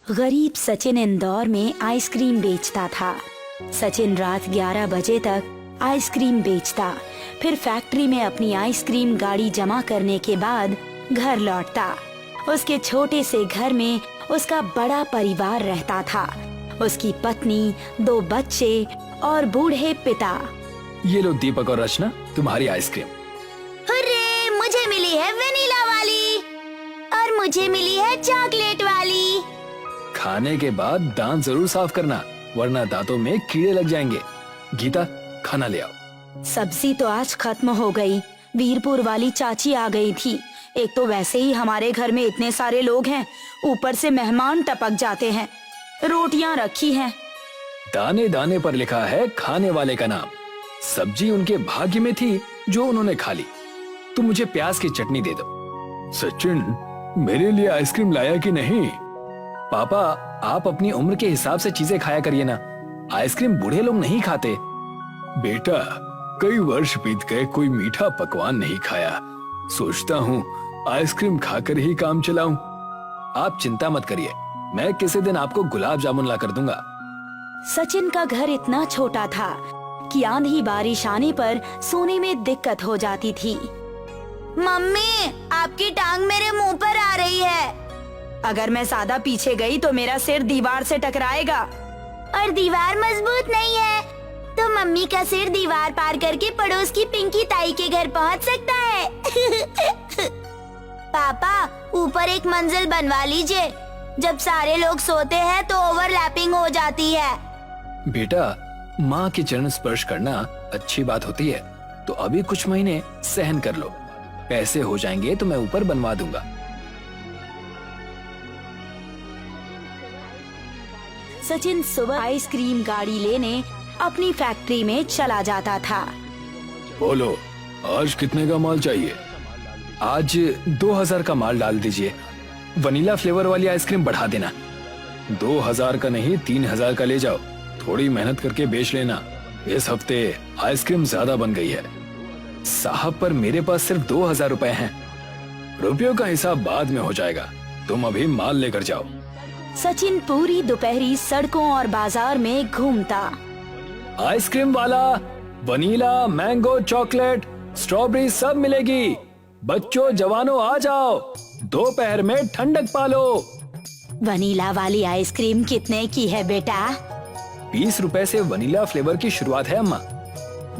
गरीब सचिन इंदौर में आइसक्रीम बेचता था। सचिन रात 11 बजे तक आइसक्रीम बेचता, फिर फैक्ट्री में अपनी आइसक्रीम गाड़ी जमा करने के बाद घर लौटता। उसके छोटे से घर में उसका बड़ा परिवार रहता था, उसकी पत्नी, 2 बच्चे और बूढ़े पिता। ये लो दीपक और रचना, तुम्हारी आइसक्रीम। हुर्रे, मुझे मिली है वेनिला वाली और मुझे मिली है चॉकलेट वाली। खाने के बाद दांत जरूर साफ करना, वरना दांतों में कीड़े लग जाएंगे। गीता, खाना ले आओ। सब्जी तो आज खत्म हो गई। वीरपुर वाली चाची आ गई थी। एक तो वैसे ही हमारे घर में इतने सारे लोग हैं, ऊपर से मेहमान टपक जाते हैं। रोटियां रखी हैं। दाने दाने पर लिखा है खाने वाले का नाम। सब्जी उनके भाग्य में थी जो उन्होंने खा ली। तुम मुझे प्याज की चटनी दे दो। सचिन, मेरे लिए आइसक्रीम लाया कि नहीं? पापा, आप अपनी उम्र के हिसाब से चीजें खाया करिए ना। आइसक्रीम बूढ़े लोग नहीं खाते। बेटा, कई वर्ष बीत गए, कोई मीठा पकवान नहीं खाया। सोचता हूँ आइसक्रीम खाकर ही काम चलाऊं। आप चिंता मत करिए, मैं किसी दिन आपको गुलाब जामुन ला कर दूंगा। सचिन का घर इतना छोटा था कि आंधी बारिश आने पर सोने में दिक्कत हो जाती थी। मम्मी, आपकी टांग मेरे मुंह पर आ रही है। अगर मैं ज्यादा पीछे गई तो मेरा सिर दीवार से टकराएगा। और दीवार मजबूत नहीं है, तो मम्मी का सिर दीवार पार करके पड़ोस की पिंकी ताई के घर पहुंच सकता है। पापा, ऊपर एक मंजिल बनवा लीजिए। जब सारे लोग सोते हैं तो ओवरलैपिंग हो जाती है। बेटा, माँ के चरण स्पर्श करना अच्छी बात होती है, तो अभी कुछ महीने सहन कर लो। पैसे हो जाएंगे तो मैं ऊपर बनवा दूंगा। सचिन सुबह आइसक्रीम गाड़ी लेने अपनी फैक्ट्री में चला जाता था। बोलो, आज कितने का माल चाहिए? आज 2000 का माल डाल दीजिए। वनीला फ्लेवर वाली आइसक्रीम बढ़ा देना। 2000 का नहीं, 3000 का ले जाओ। थोड़ी मेहनत करके बेच लेना। इस हफ्ते आइसक्रीम ज्यादा बन गई है। साहब, पर मेरे पास सिर्फ 2000 रुपए हैं। रुपयों का हिसाब बाद में हो जाएगा, तुम अभी माल लेकर जाओ। सचिन पूरी दोपहरी सड़कों और बाजार में घूमता। आइसक्रीम वाला, वनीला, मैंगो, चॉकलेट, स्ट्रॉबेरी सब मिलेगी। बच्चों, जवानों, आ जाओ, दोपहर में ठंडक पालो। वनीला वाली आइसक्रीम कितने की है बेटा? 20 रुपए से वनीला फ्लेवर की शुरुआत है अम्मा।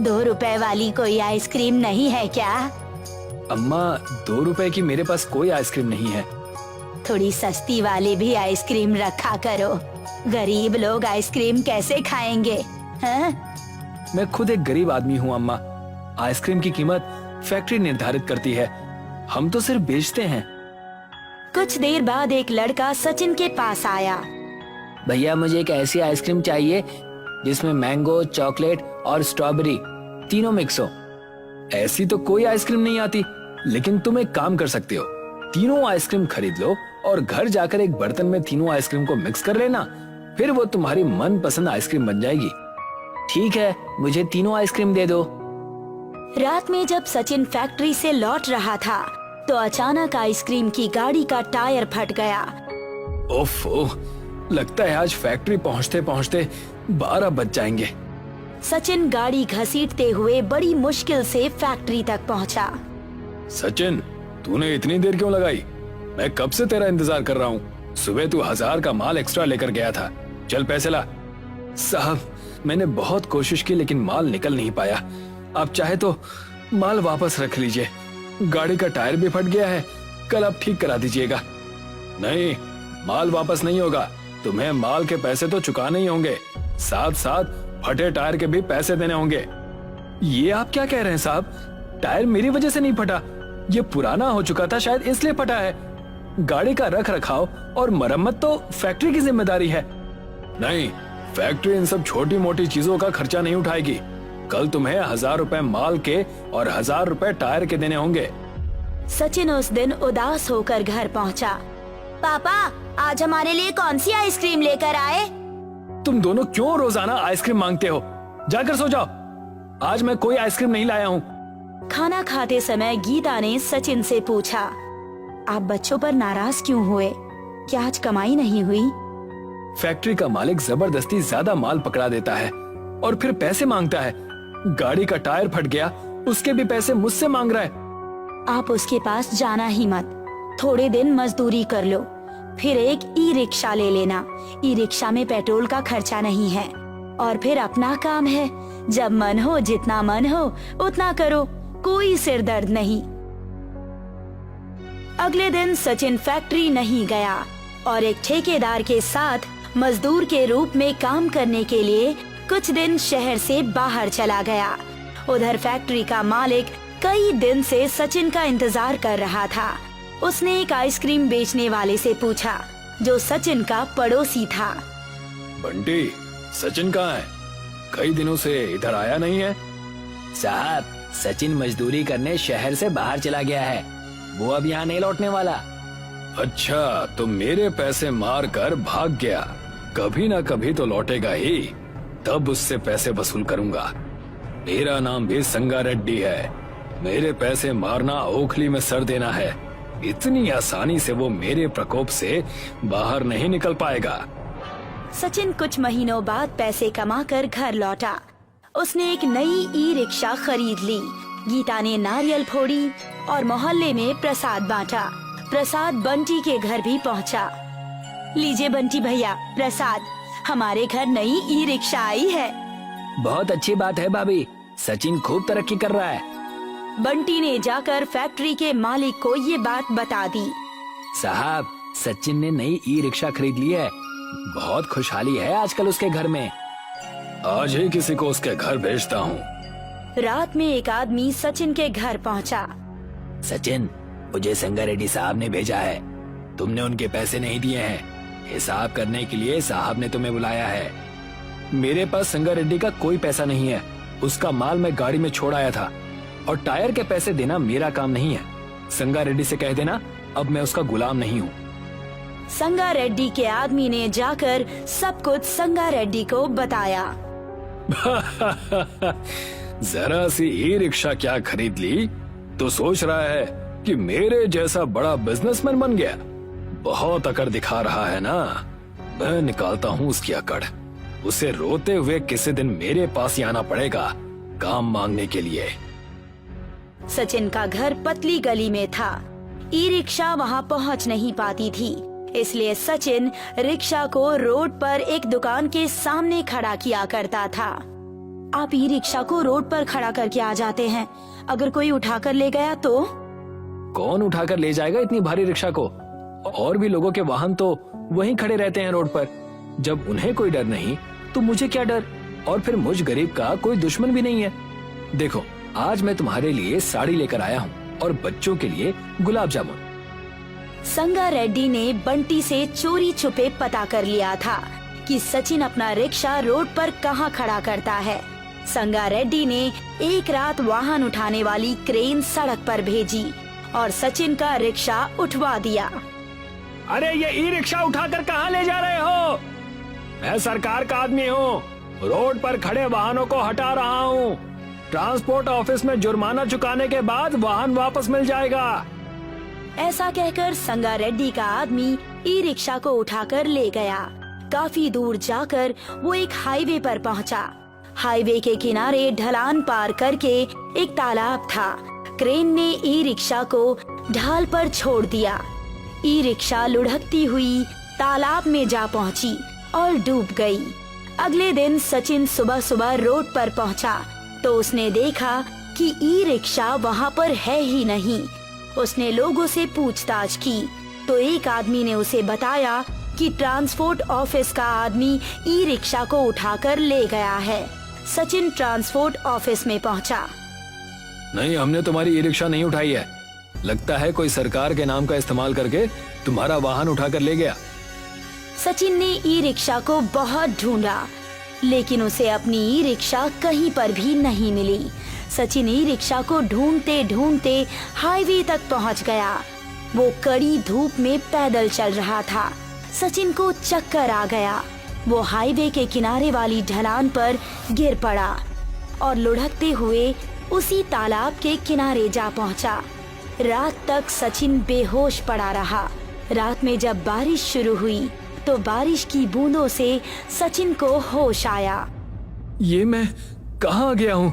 2 रुपए वाली कोई आइसक्रीम नहीं है क्या? अम्मा, 2 रुपए की मेरे पास कोई आइसक्रीम नहीं है। थोड़ी सस्ती वाली भी आइसक्रीम रखा करो। गरीब लोग आइसक्रीम कैसे खाएंगे? हाँ? मैं खुद एक गरीब आदमी हूँ अम्मा। आइसक्रीम की कीमत फैक्ट्री निर्धारित करती है, हम तो सिर्फ बेचते हैं। कुछ देर बाद एक लड़का सचिन के पास आया। भैया, मुझे एक ऐसी आइसक्रीम चाहिए जिसमें मैंगो, चॉकलेट और स्ट्रॉबेरी तीनों मिक्स हो। ऐसी तो कोई आइसक्रीम नहीं आती, लेकिन तुम एक काम कर सकते हो। तीनों आइसक्रीम खरीद लो और घर जाकर एक बर्तन में तीनों आइसक्रीम को मिक्स कर लेना, फिर वो तुम्हारी मनपसंद आइसक्रीम बन जाएगी। ठीक है, मुझे तीनों आइसक्रीम दे दो। रात में जब सचिन फैक्ट्री से लौट रहा था तो अचानक आइसक्रीम की गाड़ी का टायर फट गया। ओफो, लगता है आज फैक्ट्री पहुंचते पहुंचते 12 बज जाएंगे। सचिन गाड़ी घसीटते हुए बड़ी मुश्किल से फैक्ट्री तक पहुंचा। सचिन, तूने इतनी देर क्यों लगाई? मैं कब से तेरा इंतजार कर रहा हूँ। सुबह तू 1000 का माल एक्स्ट्रा लेकर गया था। चल पैसे ला। साहब, मैंने बहुत कोशिश की लेकिन माल निकल नहीं पाया। आप चाहे तो माल वापस रख लीजिए। गाड़ी का टायर भी फट गया है, कल आप ठीक करा दीजिएगा। नहीं, माल वापस नहीं होगा। तुम्हें माल के पैसे तो चुकाने ही होंगे, साथ साथ फटे टायर के भी पैसे देने होंगे। ये आप क्या कह रहे हैं साहब? टायर मेरी वजह से नहीं फटा, ये पुराना हो चुका था, शायद इसलिए फटा है। गाड़ी का रख रखाव और मरम्मत तो फैक्ट्री की जिम्मेदारी है। नहीं, फैक्ट्री इन सब छोटी मोटी चीजों का खर्चा नहीं उठाएगी। कल तुम्हें 1000 रुपए माल के और 1000 रुपए टायर के देने होंगे। सचिन उस दिन उदास होकर घर पहुंचा। पापा, आज हमारे लिए कौन सी आइसक्रीम लेकर आए? तुम दोनों क्यों रोजाना आइसक्रीम मांगते हो? जाकर सो जाओ। आज मैं कोई आइसक्रीम नहीं लाया हूँ। खाना खाते समय गीता ने सचिन से पूछा, आप बच्चों पर नाराज क्यों हुए? क्या आज कमाई नहीं हुई? फैक्ट्री का मालिक जबरदस्ती ज्यादा माल पकड़ा देता है और फिर पैसे मांगता है। गाड़ी का टायर फट गया, उसके भी पैसे मुझसे मांग रहा है। आप उसके पास जाना ही मत, थोड़े दिन मजदूरी कर लो, फिर एक ई रिक्शा ले लेना। ई रिक्शा में पेट्रोल का खर्चा नहीं है और फिर अपना काम है, जब मन हो जितना मन हो उतना करो, कोई सिर दर्द नहीं। अगले दिन सचिन फैक्ट्री नहीं गया और एक ठेकेदार के साथ मजदूर के रूप में काम करने के लिए कुछ दिन शहर से बाहर चला गया। उधर फैक्ट्री का मालिक कई दिन से सचिन का इंतजार कर रहा था। उसने एक आइसक्रीम बेचने वाले से पूछा, जो सचिन का पड़ोसी था। बंटी, सचिन कहाँ है? कई दिनों से इधर आया नहीं है। साहब, सचिन मजदूरी करने शहर से बाहर चला गया है, वो अब यहाँ नहीं लौटने वाला। अच्छा, तो मेरे पैसे मार कर भाग गया। कभी ना कभी तो लौटेगा ही, तब उससे पैसे वसूल करूंगा। मेरा नाम भी संगा रेड्डी है। मेरे पैसे मारना, ओखली में सर देना है। इतनी आसानी से वो मेरे प्रकोप से बाहर नहीं निकल पाएगा। सचिन कुछ महीनों बाद पैसे कमाकर घर लौटा। उसने एक नई ई रिक्शा खरीद ली। गीता ने नारियल फोड़ी और मोहल्ले में प्रसाद बांटा। प्रसाद बंटी के घर भी पहुंचा। लीजिए बंटी भैया प्रसाद, हमारे घर नई ई रिक्शा आई है। बहुत अच्छी बात है भाभी, सचिन खूब तरक्की कर रहा है। बंटी ने जाकर फैक्ट्री के मालिक को ये बात बता दी। साहब, सचिन ने नई ई रिक्शा खरीद ली है, बहुत खुशहाली है आजकल उसके घर में। आज ही किसी को उसके घर भेजता हूँ। रात में एक आदमी सचिन के घर पहुंचा। सचिन, मुझे संगा रेड्डी साहब ने भेजा है, तुमने उनके पैसे नहीं दिए हैं, हिसाब करने के लिए साहब ने तुम्हें बुलाया है। मेरे पास संगा रेड्डी का कोई पैसा नहीं है। उसका माल मैं गाड़ी में छोड़ आया था और टायर के पैसे देना मेरा काम नहीं है। संगा रेड्डी से कह देना, अब मैं उसका गुलाम नहीं हूँ। संगा रेड्डी के आदमी ने जाकर सब कुछ संगा रेड्डी को बताया। जरा सी ई रिक्शा क्या खरीद ली तो सोच रहा है कि मेरे जैसा बड़ा बिजनेसमैन बन गया। बहुत अकड़ दिखा रहा है ना। मैं निकालता हूँ उसकी अकड़। उसे रोते हुए किसी दिन मेरे पास ही आना पड़ेगा काम मांगने के लिए। सचिन का घर पतली गली में था। ई रिक्शा वहाँ पहुँच नहीं पाती थी, इसलिए सचिन रिक्शा को रोड पर एक दुकान के सामने खड़ा किया करता था। आप ई रिक्शा को रोड पर खड़ा करके आ जाते हैं, अगर कोई उठाकर ले गया तो? कौन उठाकर ले जाएगा इतनी भारी रिक्शा को? और भी लोगों के वाहन तो वहीं खड़े रहते हैं रोड पर। जब उन्हें कोई डर नहीं तो मुझे क्या डर? और फिर मुझ गरीब का कोई दुश्मन भी नहीं है। देखो, आज मैं तुम्हारे लिए साड़ी लेकर आया हूँ और बच्चों के लिए गुलाब जामुन। संगा रेड्डी ने बंटी से चोरी छुपे पता कर लिया था कि सचिन अपना रिक्शा रोड पर कहाँ खड़ा करता है। संगा रेड्डी ने एक रात वाहन उठाने वाली क्रेन सड़क पर भेजी और सचिन का रिक्शा उठवा दिया। अरे ये ई रिक्शा उठाकर कहाँ ले जा रहे हो? मैं सरकार का आदमी हूँ, रोड पर खड़े वाहनों को हटा रहा हूँ। ट्रांसपोर्ट ऑफिस में जुर्माना चुकाने के बाद वाहन वापस मिल जाएगा। ऐसा कहकर संगा रेड्डी का आदमी ई रिक्शा को उठाकर ले गया। काफी दूर जाकर वो एक हाईवे पर पहुंचा। हाईवे के किनारे ढलान पार करके एक तालाब था। क्रेन ने ई रिक्शा को ढाल पर छोड़ दिया। ई रिक्शा लुढ़कती हुई तालाब में जा पहुंची और डूब गई। अगले दिन सचिन सुबह सुबह रोड पर पहुंचा तो उसने देखा कि ई रिक्शा वहाँ पर है ही नहीं। उसने लोगों से पूछताछ की तो एक आदमी ने उसे बताया कि ट्रांसपोर्ट ऑफिस का आदमी ई रिक्शा को उठाकर ले गया है। सचिन ट्रांसपोर्ट ऑफिस में पहुंचा। नहीं, हमने तुम्हारी ई रिक्शा नहीं उठाई है। लगता है कोई सरकार के नाम का इस्तेमाल करके तुम्हारा वाहन उठाकर ले गया। सचिन ने ई रिक्शा को बहुत ढूंढा, लेकिन उसे अपनी ई रिक्शा कहीं पर भी नहीं मिली। सचिन ई रिक्शा को ढूंढते ढूंढते हाईवे तक पहुंच गया। वो कड़ी धूप में पैदल चल रहा था। सचिन को चक्कर आ गया। वो हाईवे के किनारे वाली ढलान पर गिर पड़ा और लुढ़कते हुए उसी तालाब के किनारे जा पहुंचा। रात तक सचिन बेहोश पड़ा रहा। रात में जब बारिश शुरू हुई तो बारिश की बूंदों से सचिन को होश आया। ये मैं कहाँ आ गया हूँ?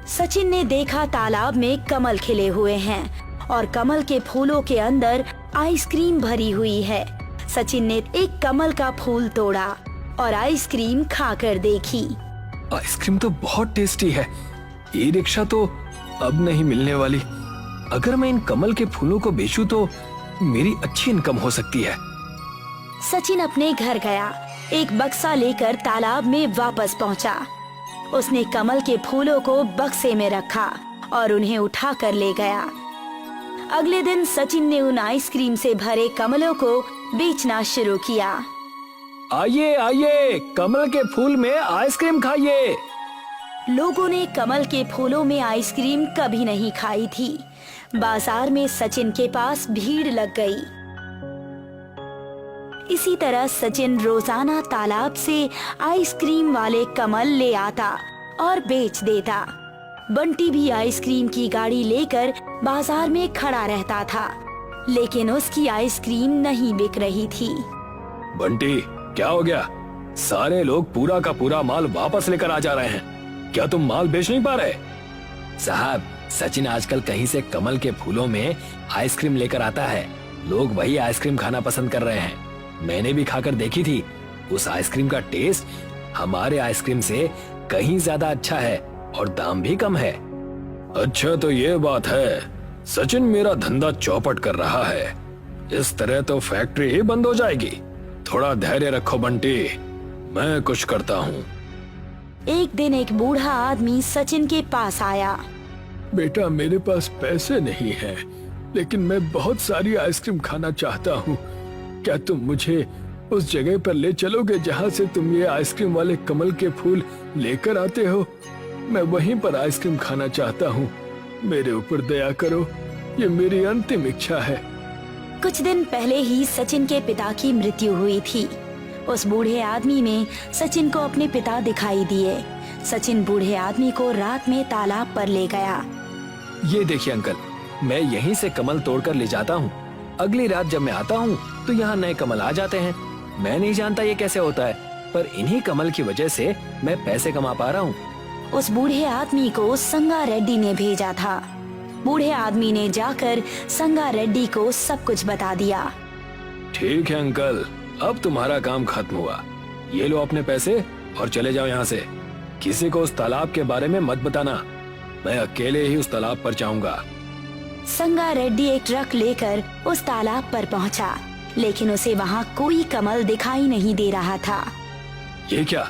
सचिन ने देखा तालाब में कमल खिले हुए हैं और कमल के फूलों के अंदर आइसक्रीम भरी हुई है। सचिन ने एक कमल का फूल तोड़ा और आइसक्रीम खाकर देखी। आइसक्रीम तो बहुत टेस्टी है। ई रिक्शा तो अब नहीं मिलने वाली। अगर मैं इन कमल के फूलों को बेचूं तो मेरी अच्छी इनकम हो सकती है। सचिन अपने घर गया, एक बक्सा लेकर तालाब में वापस पहुंचा। उसने कमल के फूलों को बक्से में रखा और उन्हें उठा कर ले गया। अगले दिन सचिन ने उन आइसक्रीम से भरे कमलों को बेचना शुरू किया। आइए आइए, कमल के फूल में आइसक्रीम खाइए। लोगों ने कमल के फूलों में आइसक्रीम कभी नहीं खाई थी। बाजार में सचिन के पास भीड़ लग गई। इसी तरह सचिन रोजाना तालाब से आइसक्रीम वाले कमल ले आता और बेच देता। बंटी भी आइसक्रीम की गाड़ी लेकर बाजार में खड़ा रहता था, लेकिन उसकी आइसक्रीम नहीं बिक रही थी। बंटी, क्या हो गया? सारे लोग पूरा का पूरा माल वापस लेकर आ जा रहे हैं। क्या तुम माल बेच नहीं पा रहे? साहब, सचिन आजकल कहीं से कमल के फूलों में आइसक्रीम लेकर आता है। लोग वही आइसक्रीम खाना पसंद कर रहे हैं। मैंने भी खाकर देखी थी। उस आइसक्रीम का टेस्ट हमारे आइसक्रीम से कहीं ज्यादा अच्छा है और दाम भी कम है। अच्छा, तो ये बात है। सचिन मेरा धंधा चौपट कर रहा है। इस तरह तो फैक्ट्री ही बंद हो जाएगी। थोड़ा धैर्य रखो बंटी, मैं कुछ करता हूँ। एक दिन एक बूढ़ा आदमी सचिन के पास आया। बेटा, मेरे पास पैसे नहीं हैं, लेकिन मैं बहुत सारी आइसक्रीम खाना चाहता हूँ। क्या तुम मुझे उस जगह पर ले चलोगे जहाँ से तुम ये आइसक्रीम वाले कमल के फूल लेकर आते हो? मैं वहीं पर आइसक्रीम खाना चाहता हूँ। मेरे ऊपर दया करो, ये मेरी अंतिम इच्छा है। कुछ दिन पहले ही सचिन के पिता की मृत्यु हुई थी। उस बूढ़े आदमी में सचिन को अपने पिता दिखाई दिए। सचिन बूढ़े आदमी को रात में तालाब पर ले गया। ये देखिए अंकल, मैं यहीं से कमल तोड़कर ले जाता हूँ। अगली रात जब मैं आता हूँ तो यहाँ नए कमल आ जाते हैं। मैं नहीं जानता ये कैसे होता है, पर इन्हीं कमल की वजह से मैं पैसे कमा पा रहा हूँ। उस बूढ़े आदमी को संगा रेड्डी ने भेजा था। बूढ़े आदमी ने जाकर संगा रेड्डी को सब कुछ बता दिया। ठीक है अंकल, अब तुम्हारा काम खत्म हुआ। ये लो अपने पैसे और चले जाओ यहाँ से। किसी को उस तालाब के बारे में मत बताना। मैं अकेले ही उस तालाब पर जाऊंगा। संगा रेड्डी एक ट्रक लेकर उस तालाब पर पहुंचा, लेकिन उसे वहां कोई कमल दिखाई नहीं दे रहा था। ये क्या?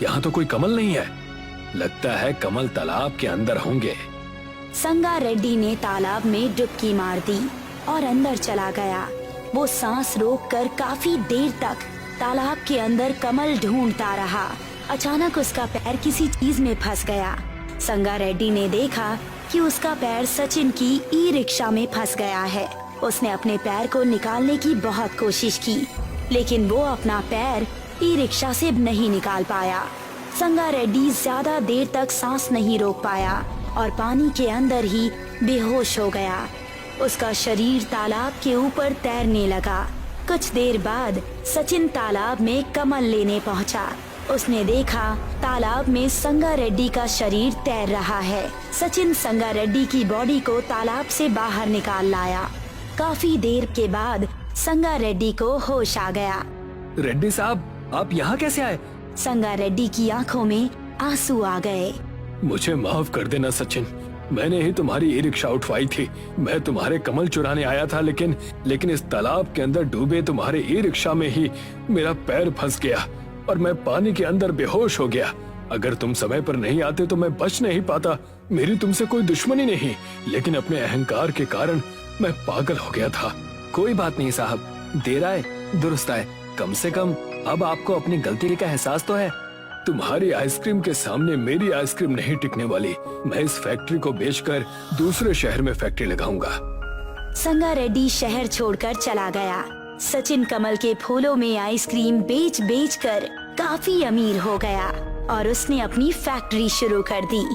यहाँ तो कोई कमल नहीं है। लगता है कमल तालाब के अंदर होंगे। संगा रेड्डी ने तालाब में डुबकी मार दी और अंदर चला गया। वो सांस रोककर काफी देर तक तालाब के अंदर कमल ढूंढता रहा। अचानक उसका पैर किसी चीज में फंस गया। संगा रेड्डी ने देखा कि उसका पैर सचिन की ई रिक्शा में फंस गया है। उसने अपने पैर को निकालने की बहुत कोशिश की, लेकिन वो अपना पैर ई रिक्शा से नहीं निकाल पाया। संगा रेड्डी ज्यादा देर तक सांस नहीं रोक पाया और पानी के अंदर ही बेहोश हो गया। उसका शरीर तालाब के ऊपर तैरने लगा। कुछ देर बाद सचिन तालाब में कमल लेने पहुंचा। उसने देखा तालाब में संगा रेड्डी का शरीर तैर रहा है। सचिन संगा रेड्डी की बॉडी को तालाब से बाहर निकाल लाया। काफी देर के बाद संगा रेड्डी को होश आ गया। रेड्डी साहब, आप यहाँ कैसे आए? संगा रेड्डी की आंखों में आंसू आ गए। मुझे माफ कर देना सचिन, मैंने ही तुम्हारी ई रिक्शा उठवाई थी। मैं तुम्हारे कमल चुराने आया था, लेकिन इस तालाब के अंदर डूबे तुम्हारे ई रिक्शा में ही मेरा पैर फंस गया और मैं पानी के अंदर बेहोश हो गया। अगर तुम समय पर नहीं आते तो मैं बच नहीं पाता। मेरी तुमसे कोई दुश्मनी नहीं, लेकिन अपने अहंकार के कारण मैं पागल हो गया था। कोई बात नहीं साहब, देर आए दुरुस्त आए। कम से कम अब आपको अपनी गलती का एहसास तो है। तुम्हारी आइसक्रीम के सामने मेरी आइसक्रीम नहीं टिकने वाली। मैं इस फैक्ट्री को बेचकर दूसरे शहर में फैक्ट्री लगाऊंगा। संगा रेड्डी शहर छोड़कर चला गया। सचिन कमल के फूलों में आइसक्रीम बेच कर काफी अमीर हो गया और उसने अपनी फैक्ट्री शुरू कर दी।